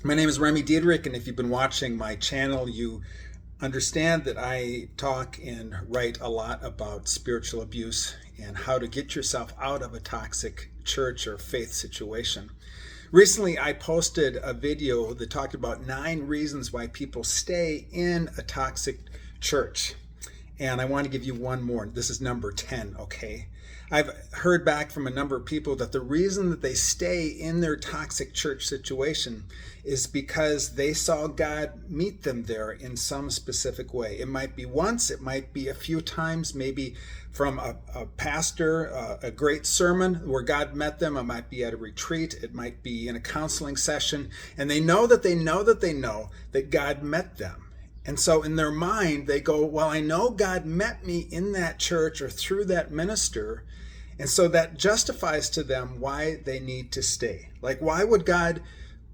My name is Remy Diedrich, and if you've been watching my channel, you understand that I talk and write a lot about spiritual abuse and how to get yourself out of a toxic church or faith situation. Recently, I posted a video that talked about 9 reasons why people stay in a toxic church. And I want to give you one more. This is number 10, okay? I've heard back from a number of people that the reason that they stay in their toxic church situation is because they saw God meet them there in some specific way. It might be once, it might be a few times, maybe from a pastor, a great sermon where God met them. It might be at a retreat, it might be in a counseling session, and they know that God met them. And so in their mind, they go, well, I know God met me in that church or through that minister. And so that justifies to them why they need to stay. Like, why would God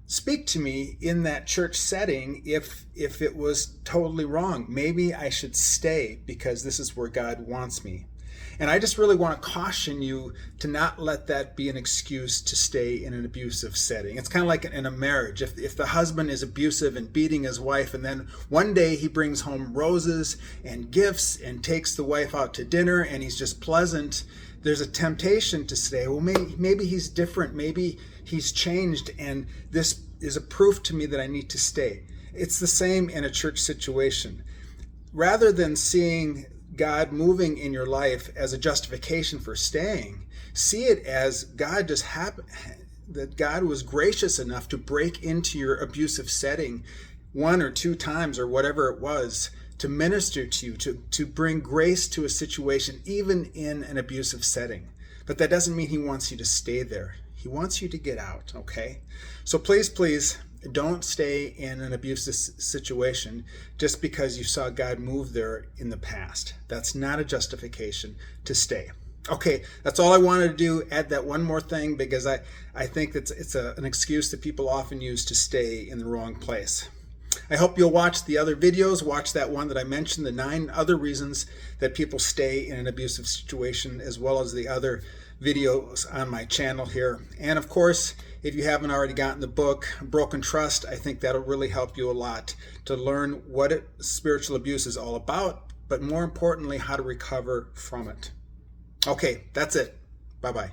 speak to me in that church setting if it was totally wrong? Maybe I should stay because this is where God wants me. And I just really want to caution you to not let that be an excuse to stay in an abusive setting. It's kind of like in a marriage. If the husband is abusive and beating his wife, and then one day he brings home roses and gifts and takes the wife out to dinner and he's just pleasant, there's a temptation to say, well, maybe he's different. Maybe he's changed, and this is a proof to me that I need to stay. It's the same in a church situation. Rather than seeing God moving in your life as a justification for staying, see it as God just happened, that God was gracious enough to break into your abusive setting 1 or 2 times or whatever it was to minister to you, to bring grace to a situation, even in an abusive setting. But that doesn't mean he wants you to stay there. He wants you to get out, okay? So please, don't stay in an abusive situation just because you saw God move there in the past. That's not a justification to stay. Okay, that's all I wanted to do. Add that one more thing because I think it's an excuse that people often use to stay in the wrong place. I hope you'll watch the other videos. Watch that one that I mentioned, the 9 other reasons that people stay in an abusive situation, as well as the other videos on my channel here. And of course, if you haven't already gotten the book, Broken Trust, I think that'll really help you a lot to learn what spiritual abuse is all about, but more importantly, how to recover from it. Okay, that's it. Bye-bye.